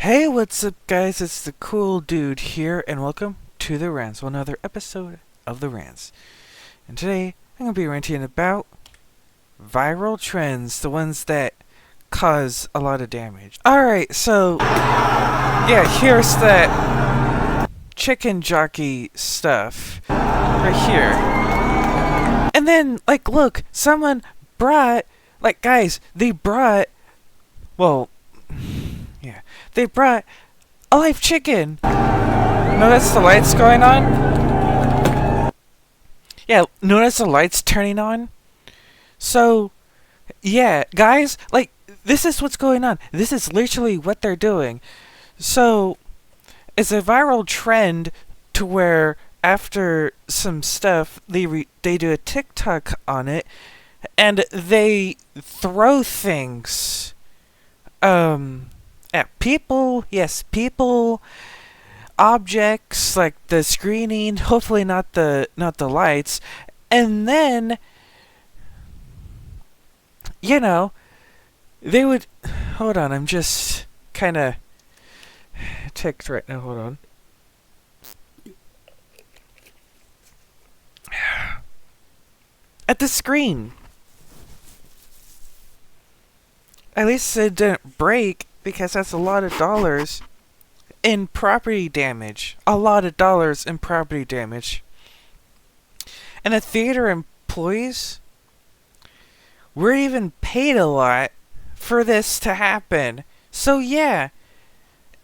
Hey, what's up, guys? It's the cool dude here, and welcome to the Rants, another episode of the Rants. And today, I'm going to be ranting about viral trends, the ones that cause a lot of damage. Alright, so, yeah, here's that chicken jockey stuff right here. And then, look, someone brought, guys, they brought a live chicken. Notice the lights going on? Yeah, notice the lights turning on? So, yeah, guys, this is what's going on. This is literally what they're doing. So, it's a viral trend to where after some stuff, they do a TikTok on it, and they throw things, at people, yes, people, objects, like the screening, hopefully not the lights, and then, they would, hold on, I'm just kinda ticked right now, hold on. At the screen. At least it didn't break, because that's a lot of dollars in property damage. A lot of dollars in property damage. And the theater employees were even paid a lot for this to happen. So yeah.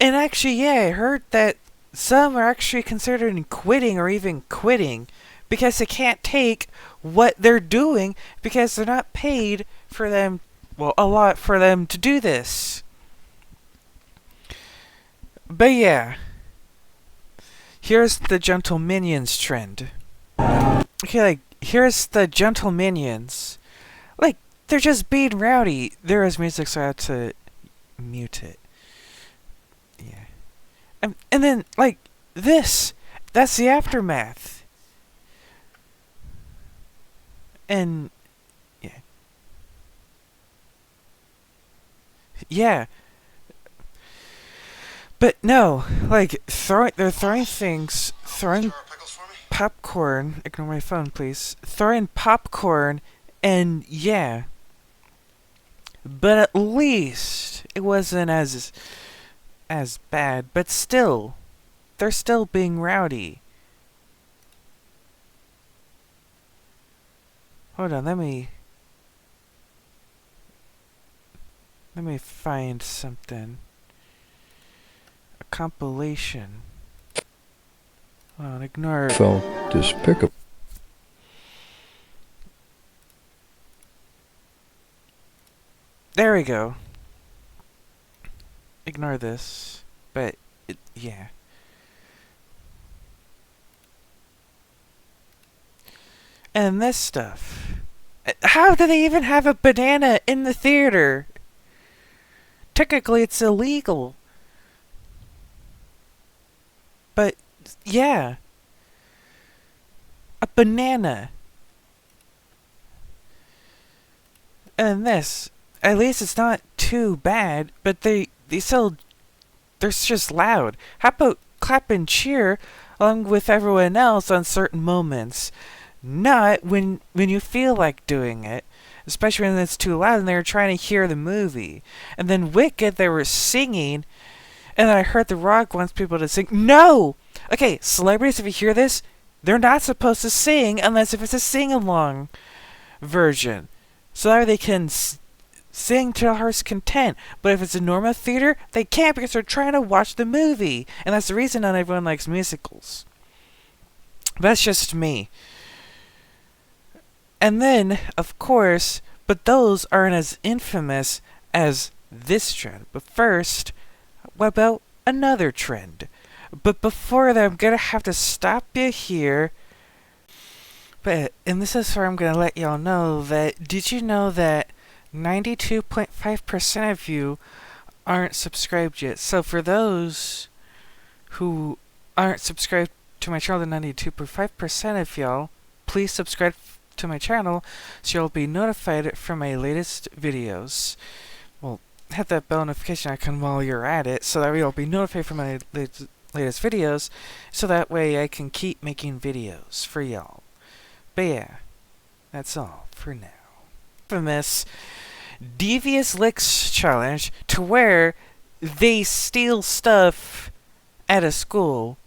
And actually, yeah, I heard that some are actually considering quitting or even quitting because they can't take what they're doing because they're not paid for them, a lot for them to do this. But yeah, here's the gentleminions trend. Okay, here's the gentleminions. They're just being rowdy. There is music, so I had to mute it. Yeah. And then, this. That's the aftermath. And, yeah. Yeah. But no, they're throwing things, throwing popcorn, ignore my phone please, throwing popcorn, and yeah. But at least it wasn't as bad, but still, they're still being rowdy. Hold on, let me find something. Compilation. Ignore. Felt despicable. There we go. Ignore this, but yeah. And this stuff. How do they even have a banana in the theater? Technically, it's illegal. But, yeah. A banana. And this. At least it's not too bad, but they're just loud. How about clap and cheer along with everyone else on certain moments? Not when you feel like doing it. Especially when it's too loud and they're trying to hear the movie. And then Wicked, they were singing. And I heard The Rock wants people to sing. No! Okay, celebrities, if you hear this, they're not supposed to sing unless if it's a sing-along version. So that way they can sing to their heart's content. But if it's a normal theater, they can't because they're trying to watch the movie. And that's the reason not everyone likes musicals. That's just me. And then, of course, but those aren't as infamous as this trend. But first, what about another trend? But before that, I'm gonna have to stop you here. And this is where I'm gonna let y'all know that, did you know that 92.5% of you aren't subscribed yet? So for those who aren't subscribed to my channel, the 92.5% of y'all, please subscribe to my channel so you'll be notified from my latest videos. Well, hit that bell notification icon while you're at it, so that you'll be notified for my latest videos, so that way I can keep making videos for y'all. But yeah, that's all for now. Infamous devious licks challenge to where they steal stuff at a school.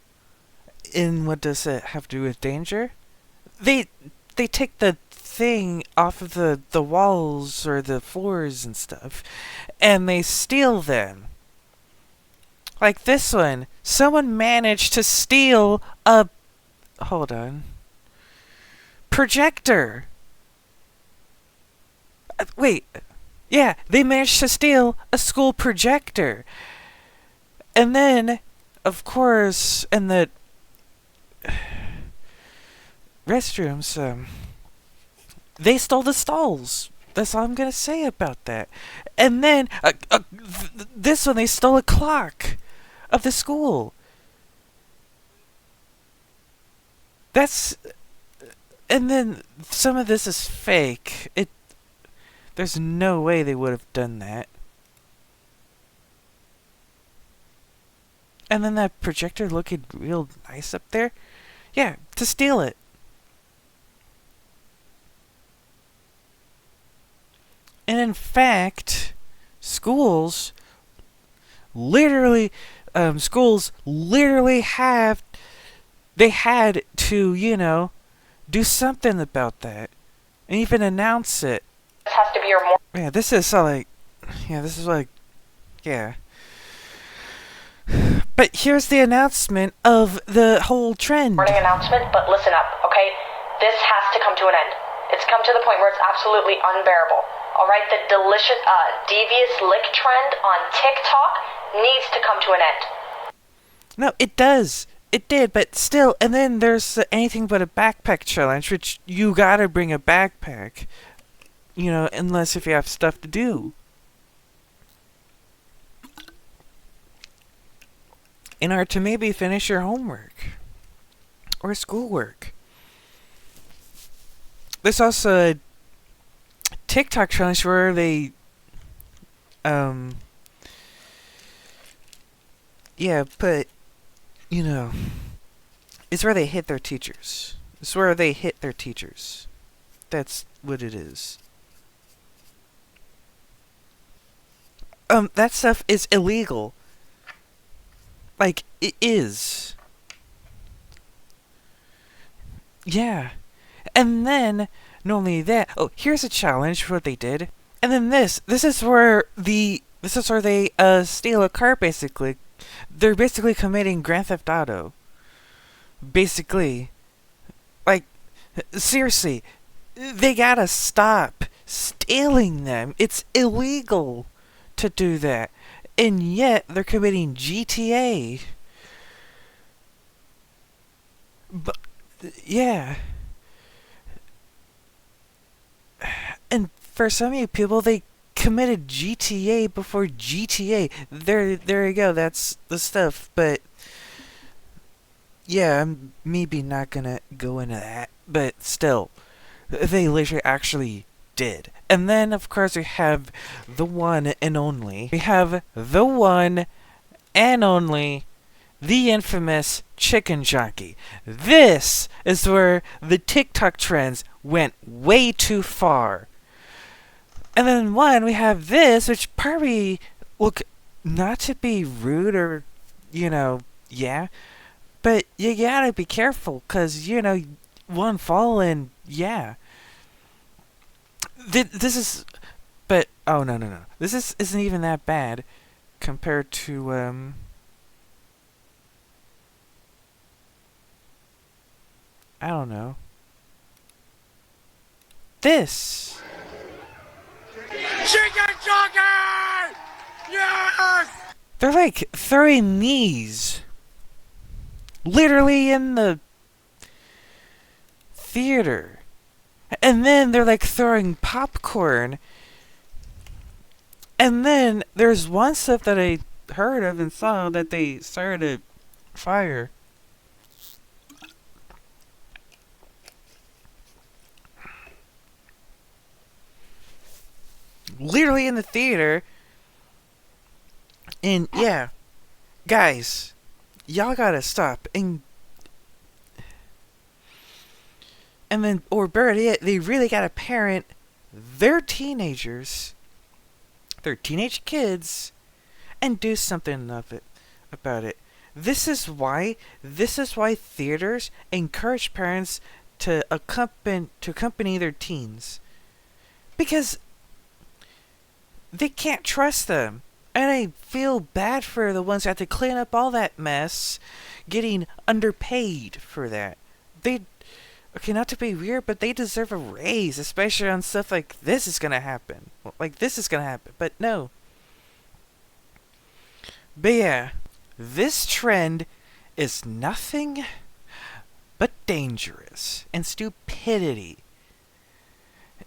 And what does it have to do with danger? They take the thing off of the walls or the floors and stuff, and they steal them. Like this one, someone managed to steal a projector. Wait, yeah, they managed to steal a school projector. And then, of course, in the restrooms, they stole the stalls. That's all I'm gonna say about that. And then, this one, they stole a clock of the school. And then some of this is fake. There's no way they would have done that. And then that projector looking real nice up there. Yeah, to steal it. And in fact, schools literally had to, do something about that. And even announce it. This has to be your morning. Yeah, this is yeah. But here's the announcement of the whole trend. Morning announcement, but listen up, okay? This has to come to an end. It's come to the point where it's absolutely unbearable. Alright, the delicious, devious lick trend on TikTok needs to come to an end. No, it does. It did, but still. And then there's the anything but a backpack challenge, which you gotta bring a backpack. Unless if you have stuff to do. In order to maybe finish your homework. Or schoolwork. There's also a TikTok challenge where they it's where they hit their teachers. It's where they hit their teachers. That's what it is. That stuff is illegal. Like, it is. Yeah. And then, not only that, here's a challenge for what they did. And then this is where they steal a car, basically. They're basically committing Grand Theft Auto. Basically. Like, seriously, they gotta stop stealing them. It's illegal to do that. And yet, they're committing GTA. But, yeah. And for some of you people, they committed GTA before GTA. There you go. That's the stuff. But yeah, I'm maybe not gonna go into that. But still, they literally actually did. And then, of course, we have the one and only. We have the one and only, the infamous chicken jockey. This is where the TikTok trends went way too far. And then we have this, which probably, look, not to be rude or, yeah, but you gotta be careful, because, one fall and, yeah. This is, but, oh, no. This isn't even that bad compared to, I don't know. This. Chicken jockey! Yes! They're like throwing these literally in the theater. And then they're like throwing popcorn. And then there's one stuff that I heard of and saw that they started a fire. Literally in the theater. And yeah, guys, y'all gotta stop. And then, or better yet, they really gotta parent their teenagers, their teenage kids, and do something about it. This is why theaters encourage parents to accompany their teens, because they can't trust them. And I feel bad for the ones who have to clean up all that mess, getting underpaid for that. They, okay, not to be weird, but they deserve a raise, especially on stuff like this is gonna happen. Like this is gonna happen, but no. But yeah, this trend is nothing but dangerous and stupidity.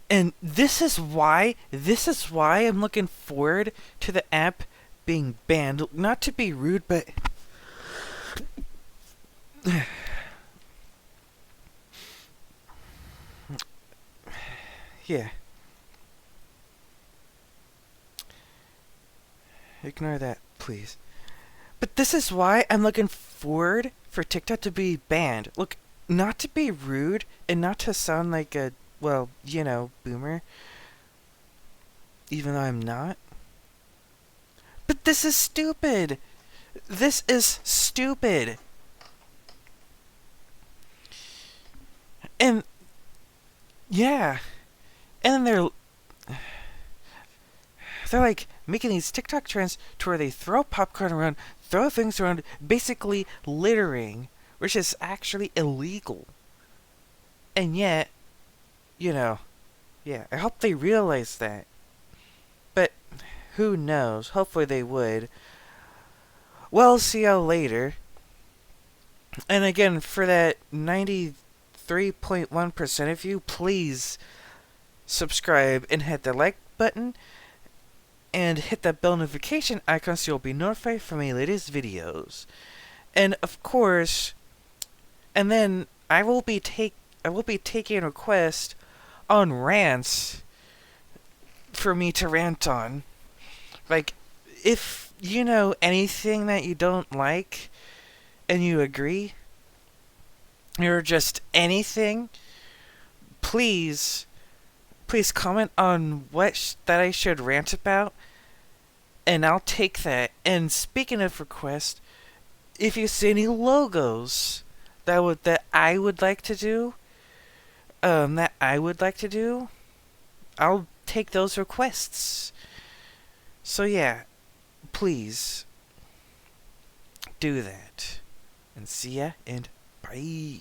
And this is why I'm looking forward to the app being banned. Not to be rude, but yeah. Ignore that, please. But this is why I'm looking forward for TikTok to be banned. Look, not to be rude and not to sound like a, well, boomer, even though I'm not. But this is stupid. This is stupid. And yeah, and then they're like making these TikTok trends to where they throw popcorn around, throw things around, basically littering, which is actually illegal. And yet, yeah, I hope they realize that. But who knows? Hopefully they would. Well, see y'all later. And again, for that 93.1% of you, please subscribe and hit the like button. And hit that bell notification icon so you'll be notified for my latest videos. And of course, and then I will be taking requests on rants for me to rant on. Like, if you know anything that you don't like and you agree, or just anything, please comment on what that I should rant about, and I'll take that. And speaking of requests, if you see any logos that I would like to do, I'll take those requests. So yeah, please do that. And see ya, and bye.